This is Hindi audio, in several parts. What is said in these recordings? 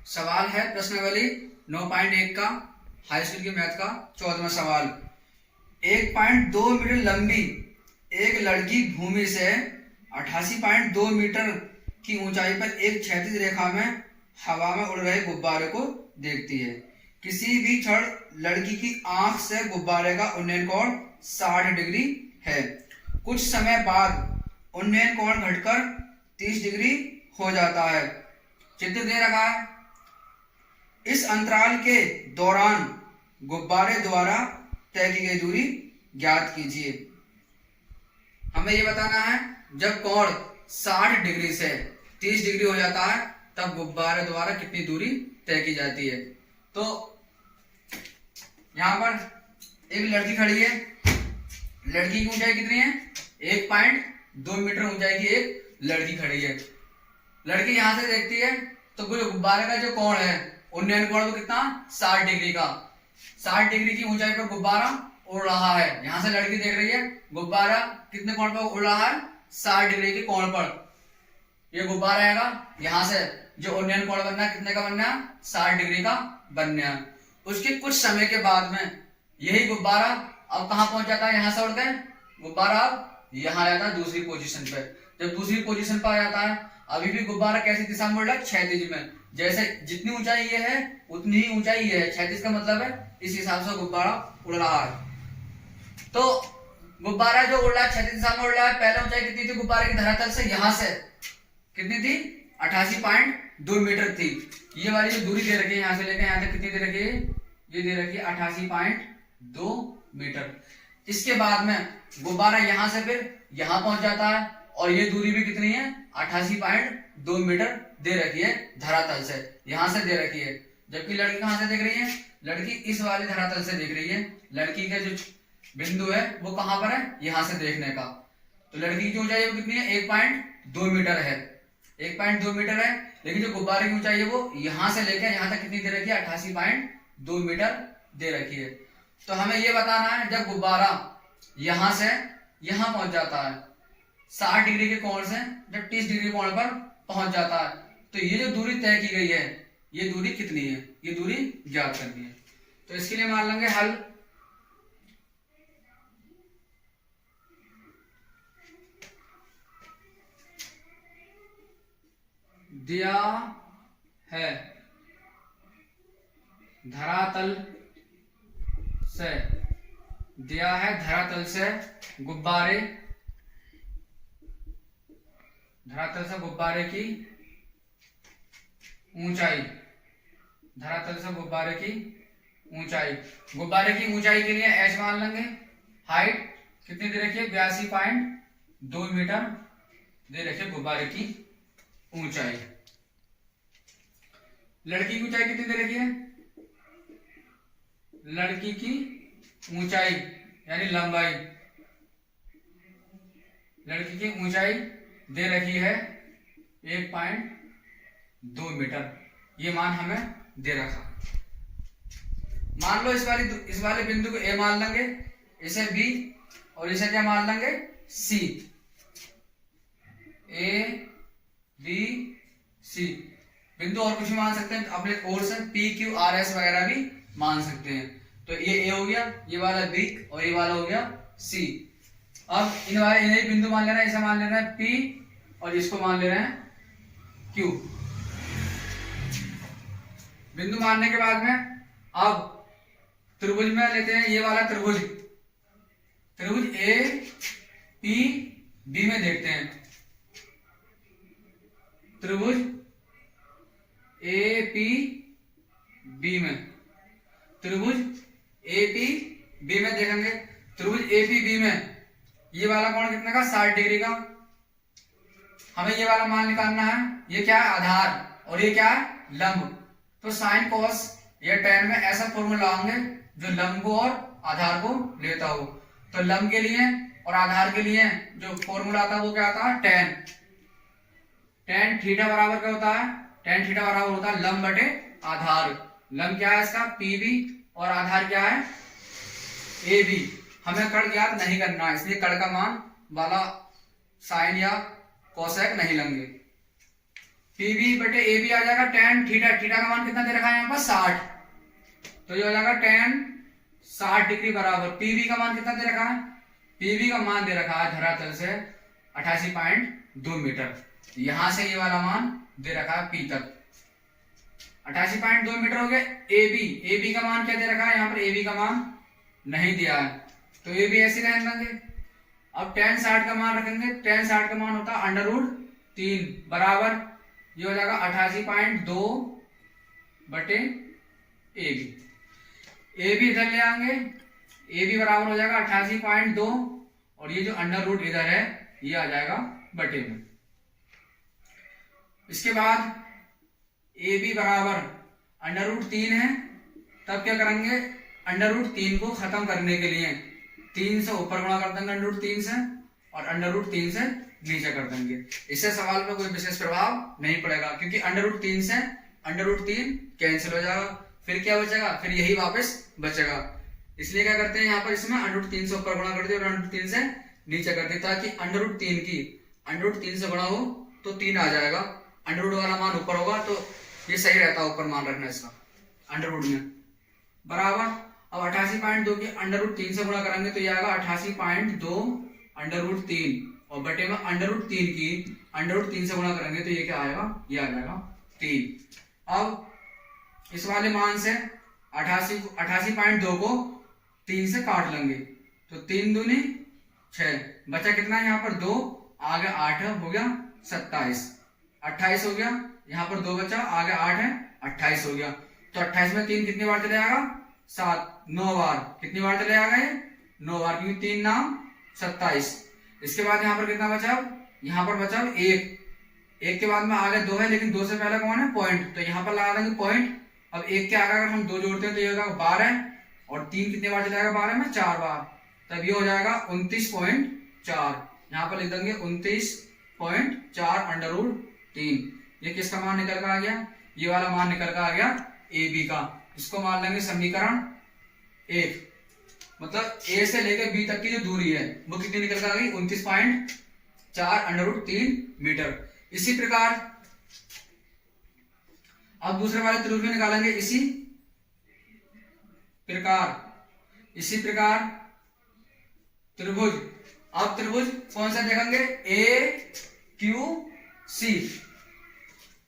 सवाल है प्रश्नावली 9.1 का हाई स्कूल की मैथ का 14वां सवाल। 1.2 मीटर लंबी एक लड़की भूमि से 88.2 मीटर की ऊंचाई पर एक क्षैतिज रेखा में हवा में उड़ रहे गुब्बारे को देखती है। किसी भी क्षण लड़की की आंख से गुब्बारे का उन्नयन कोण 60 डिग्री है। कुछ समय बाद उन्नयन कोण घटकर 30 डिग्री हो जाता है। चित्र दे रखा है। इस अंतराल के दौरान गुब्बारे द्वारा तय की गई दूरी ज्ञात कीजिए। हमें यह बताना है जब कोण 60 डिग्री से 30 डिग्री हो जाता है तब गुब्बारे द्वारा कितनी दूरी तय की जाती है। तो यहां पर एक लड़की खड़ी है। लड़की की ऊंचाई कितनी है? 1.2 मीटर ऊंचाई की एक लड़की खड़ी है। लड़की यहां से देखती है तो गुब्बारे का जो कोण है उन्नयन कोण तो कितना 60 डिग्री का। 60 डिग्री की ऊंचाई पर गुब्बारा उड़ रहा है। यहां से लड़की देख रही है गुब्बारा कितने कोण पर उड़ रहा है? 60 डिग्री के कोण पर। ये गुब्बारा आएगा यहां से जो उन्नयन कोण बनना है कितने का बनना है? 60 डिग्री का बनना है। उसके कुछ समय के बाद में यही गुब्बारा अब कहां पहुंच जाता है? यहां से उड़कर गुब्बारा अब यहां आता है दूसरी पोजीशन पे। जब दूसरी पोजीशन पर आ जाता है अभी भी गुब्बारा कैसी दिशा में उड़ रहा है? क्षैतिज में। जैसे जितनी ऊंचाई ये है उतनी ही ऊंचाई ये है। क्षैतिज का मतलब है इस हिसाब से गुब्बारा उड़ रहा है। तो गुब्बारा जो उड़ रहा है क्षैतिज दिशा में उड़ रहा है। पहले ऊंचाई कितनी थी गुब्बारे की धरातल से? यहां से कितनी थी? 88.2 मीटर थी। ये वाली जो दूरी दे रखी है यहां से लेकर यहां तक कितनी दे रखी है? ये दे रखी है 88.2 मीटर। इसके बाद में गुब्बारा यहां से फिर यहां पहुंच जाता है और ये दूरी भी कितनी है? 88.2 मीटर दे रखी है धरातल से। यहां से दे रखी है। जबकि लड़की कहां से देख रही है? लड़की इस वाले धरातल से देख रही है। लड़की का जो बिंदु है वो कहां पर है? यहां से देखने का। तो लड़की की ऊंचाई कितनी है? 1.2 मीटर है। 1.2 मीटर है। लेकिन जो गुब्बारे की ऊंचाई है वो यहां से लेकर यहां तक कितनी दे रखी है? 88.2 मीटर दे रखी है। तो हमें यह बताना है जब गुब्बारा यहां से यहां पहुंच जाता है 60 डिग्री के कोण से जब 30 डिग्री कोण पर पहुंच जाता है तो ये जो दूरी तय की गई है ये दूरी कितनी है? ये दूरी ज्ञात करनी है। तो इसके लिए मान लेंगे हल। दिया है धरातल से गुब्बारे की ऊंचाई। गुब्बारे की ऊंचाई के लिए एच मान लेंगे। हाइट कितनी दे रखी है? 82.2 मीटर दे रखी है गुब्बारे की ऊंचाई। लड़की की ऊंचाई कितनी दे रखी है? लड़की की ऊंचाई यानी लंबाई, लड़की की ऊंचाई दे रखी है 1.2 मीटर। ये मान हमें दे रखा। मान लो इस वाले बिंदु को ए मान लेंगे, इसे बी और इसे क्या मान लेंगे? सी। ए बी सी बिंदु और कुछ भी मान सकते हैं अपने कोड से पी क्यू आर एस वगैरह भी मान सकते हैं। तो ये ए हो गया, ये वाला बी और ये वाला हो गया सी। अब इन्हें बिंदु मान लेना है। इसे मान लेना है पी और इसको मान ले रहे हैं क्यू। बिंदु मानने के बाद में अब त्रिभुज में लेते हैं ये वाला त्रिभुज ए पी बी में देखते हैं। त्रिभुज ए पी बी में देखेंगे। त्रिभुज ए पी बी में ये वाला कोण कितने का? 60 डिग्री का। हमें ये वाला मान निकालना है। ये क्या है? आधार और ये क्या है? लंब। तो साइन कॉस या tan में ऐसा फॉर्मूला होंगे जो लंब को और आधार को लेता हो। तो लंब के लिए और आधार के लिए जो फॉर्मूला आता है वो क्या आता है? tan थीटा बराबर क्या होता है? tan थीटा बराबर होता है लंब बटे आधार। लंब क्या है इसका? PB और आधार क्या है? AB। हमें कर्ण ज्ञात नहीं करना है इसलिए कर्ण का मान वाला साइन या कोसेक नहीं लेंगे। PB बटे AB आ जाएगा tan थीटा, थीटा का मान कितना दे रखा है यहाँ पर 60, तो ये हो जाएगा tan 60 डिग्री बराबर PB का मान कितना दे रखा है, PB का मान दे रखा है धरातल से 88.2 मीटर। यहां से ये वाला मान दे रखा है P तक 88.2 मीटर हो गया। AB का मान क्या दे रखा है, यहाँ पर AB का मान नहीं दिया है, तो AB ऐसे रहने देंगे। अब tan 60 का मान रखेंगे, tan 60 का मान होता है √3 बराबर ये हो जाएगा 88.2 बटे AB इधर ले आएंगे, AB बराबर हो जाएगा 88.2 और ये जो अंडर रूट इधर है ये आ जाएगा बटे में। इसके बाद AB बराबर √3 है, तब क्या करेंगे, √3 को खत्म करने के लिए 3 से ऊपर गुणा कर देंगे √3 से और √3 से नीचे कर देंगे। इससे सवाल पे कोई विशेष प्रभाव नहीं पड़ेगा क्योंकि √3 से √3 कैंसिल हो जाएगा, फिर क्या बचेगा, फिर यही वापस बचेगा। इसलिए क्या करते हैं यहाँ पर इसमें √3 से ऊपर गुणा कर दिया और √3 से नीचे कर दिया ताकि √3 से गुणा हो तो 3 आ जाएगा, अंडर रूट वाला मान ऊपर होगा तो ये सही रहता है ऊपर मान रखना इसका अंडर रूट में बराबर। अब 88.2 के √3 से गुणा करेंगे तो ये आएगा 88.2 √3 और बटे में √3 की √3 से गुणा करेंगे तो ये क्या आएगा, ये आ जाएगा 3। अब इस वाले मान से 88.2 को 3 से काट लेंगे तो 3 दूनी 6, बचा कितना है यहाँ पर 2, आगे 8 हो गया 27, 28 हो गया, यहाँ पर 2 बचा, आगे 8 है 28 हो गया। तो 28 में 3 कितनी बार चले जाएगा, 7, 9 बार, कितनी बार चले जाएगा ये 9 बार क्योंकि 3 नाम 27। इसके बाद यहाँ पर कितना बचा, यहाँ पर बचा 1 के बाद में आगे 2 है लेकिन 2 से पहले कौन है पॉइंट, तो यहाँ पर लगा देंगे पॉइंट। अब 1 के आगे अगर हम 2 जोड़ते हैं तो ये होगा 12 और 3 कितने बार चले जाएगा 12 में 4 बार, तब ये हो जाएगा 29.4। यहाँ पर लिख देंगे 29.4 √3। ये किसका मान निकल कर आ गया, ये वाला मान निकल कर आ गया AB का। इसको मान लेंगे समीकरण 1, मतलब A से लेकर B तक की जो दूरी है वो कितनी निकल कर आ गई 29.4 √3 मीटर। इसी प्रकार अब दूसरे वाले त्रिभुज में निकालेंगे इसी प्रकार त्रिभुज। अब त्रिभुज कौन सा देखेंगे, AQC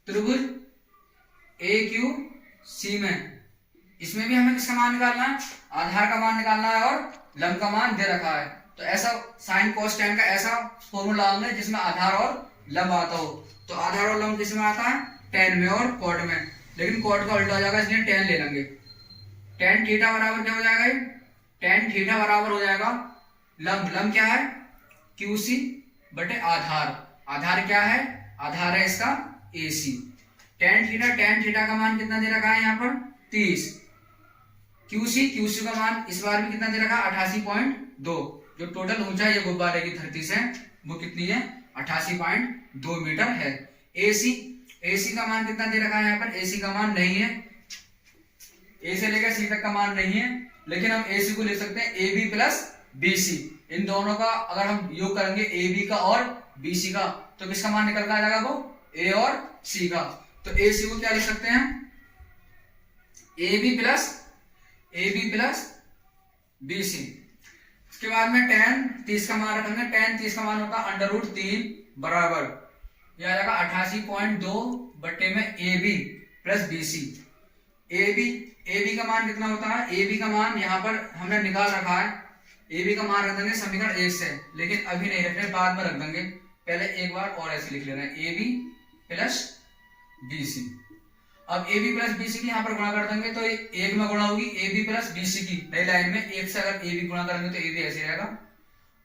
त्रिभुज AQC में, इसमें भी हमें किसका मान निकालना है, आधार का मान निकालना है और लंब का मान दे रखा है। तो ऐसा साइन कोस टेन का ऐसा फॉर्मूला होंगे जिसमें आधार और लंब आता हो। तो आधार और लंब किसमें आता है, टेन में और कॉट में, लेकिन कॉट का उल्टा हो जाएगा इसलिए टेन ले लेंगे। टेन थीटा बराबर क्या हो जाएगा, टेन थीटा बराबर हो जाएगा लंब क्या है QC बटे आधार क्या है, आधार है इसका AC। टेन थीटा का मान कितना दे रखा है यहाँ पर 30। QC का मान इस बार भी कितना दे रखा है 88.2। जो टोटल ऊंचाई है गुब्बारे की धरती से वो कितनी है 88.2 मीटर है। AC का मान कितना दे रखा है यहाँ पर, AC का मान नहीं है, A से लेकर C तक का मान नहीं है, लेकिन हम AC को ले सकते हैं AB प्लस BC। इन दोनों का अगर हम योग करेंगे AB का और BC का तो किसका मान निकल कर आ जाएगा, वो A और C का। तो AC को क्या लिख सकते हैं, AB प्लस BC। इसके बाद में tan 30 का मान रखेंगे, tan 30 का मान होता है √3 बराबर यह आ जाएगा 88.2 बटे में AB प्लस BC। AB का मान कितना होता है, AB का मान यहाँ पर हमने निकाल रखा है, AB का मान रख देंगे समीकरण 1 से, लेकिन अभी नहीं रखने, बाद में रख देंगे। पहले एक बार और ऐसे लिख ले रहे हैं AB प्लस BC। अब AB प्लस BC की यहाँ पर गुणा कर देंगे तो एक में गुणा होगी AB प्लस BC की नई लाइन में, एक से अगर AB गुणा करेंगे तो AB ऐसे रहेगा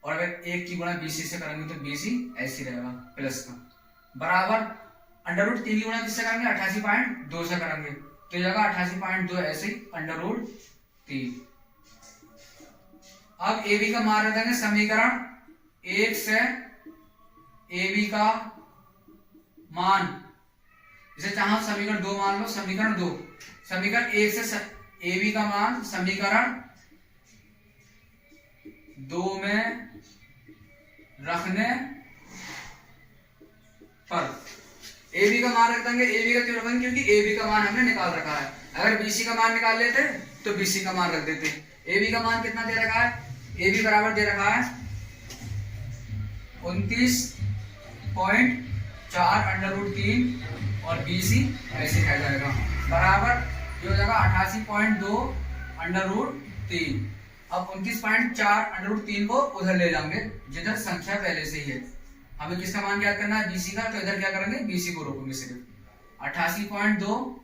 और अगर एक की गुणा BC से करेंगे तो BC ऐसे रहेगा प्लस का बराबर √3 की गुणा किससे करेंगे 88.2 से करेंगे तो ये जाएगा 88.2 ऐसे √3। अब AB का मान रख देंगे समीकरण 1 से AB का मान, इसे चाहो समीकरण 2 मान लो, समीकरण 2 समीकरण 1 से AB का मान समीकरण 2 में रखने पर ए बी का मान रख देंगे। ए बी का क्यों रखेंगे? क्योंकि ए बी का मान हमने निकाल रखा है। अगर बी सी का मान निकाल लेते तो बी सी का मान रख देते। ए बी का मान कितना दे रखा है? ए बी बराबर दे रखा है 29.4 अंडर रूट 3 और बी सी ऐसे रह जाएगा बराबर ये हो जाएगा 88.2 अंडर रूट 3। अब 29.4 अंडर रूट 3 को उधर ले जाएंगे जिधर संख्या पहले से ही है। हमें किसका मान ज्ञात करना है? बीसी का। तो इधर क्या करेंगे? बीसी को रोकेंगे सिर्फ। 88.2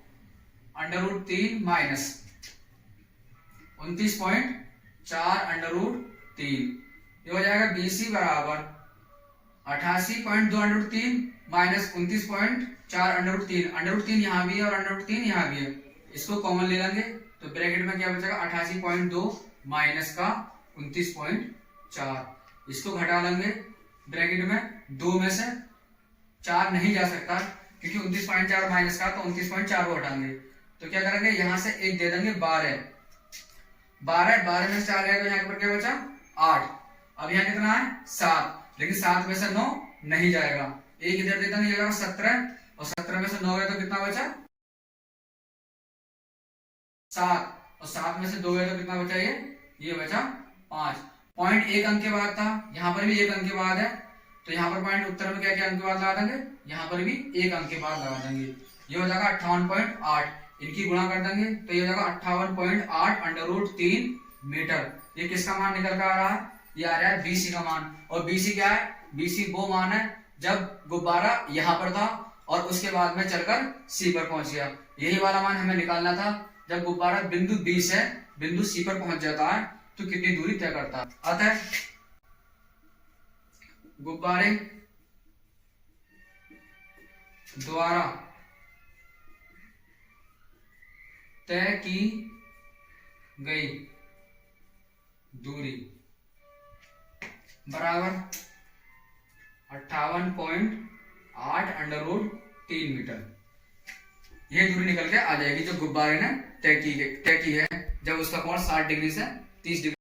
under root 3 minus 29.4 under root 3 ये हो जाएगा बीसी बराबर 88.2 under root 3 minus 29.4 under root 3। Under root 3 यहाँ भी है और अंडर रूट 3 यहाँ भी है, इसको कॉमन ले लेंगे तो ब्रैकेट में क्या बचेगा? 88.2 माइनस का 29.4, इसको घटा लेंगे ब्रैकेट में। 2 में से 4 नहीं जा सकता क्योंकि 29.4 माइनस का, तो 29.4 को हटाएंगे तो क्या करेंगे? यहाँ से 1 दे देंगे 12 में से 4 है तो यहाँ पर क्या बचा? 8। अब यहाँ कितना है? 7, लेकिन 7 में से 9 नहीं जाएगा। 1 इधर दे देंगे, जाएगा 17 और 17 में से 9 गए तो कितना बचा? 7 और 7 में से 2 गए तो कितना बचा? ये बचा 5। पॉइंट 1 अंक के बाद था, यहाँ पर भी 1 अंक के बाद है तो यहाँ पर पॉइंट उत्तर में क्या क्या अंक के बाद लगा देंगे? यहाँ पर भी 1 अंक के बाद लगा देंगे। ये हो जाएगा 58.8, इनकी गुणा कर देंगे तो ये हो जाएगा 58.8 अंडर रूट 3 मीटर। ये किसका मान निकल कर आ रहा है? ये आ रहा है बीसी का मान। और बीसी क्या है? बीसी वो मान है जब गुब्बारा यहाँ पर था और उसके बाद में चलकर सी पर पहुंच गया। यही वाला मान हमें निकालना था। जब गुब्बारा बिंदु बी से बिंदु सी पर पहुंच जाता है तो कितनी दूरी तय करता है। अतः गुब्बारे द्वारा तय की गई दूरी बराबर 58.8 अंडर रूट 3 मीटर। यह दूरी निकल के आ जाएगी जो गुब्बारे ने तय की है जब उसका कोण 60 डिग्री से 30 डिग्री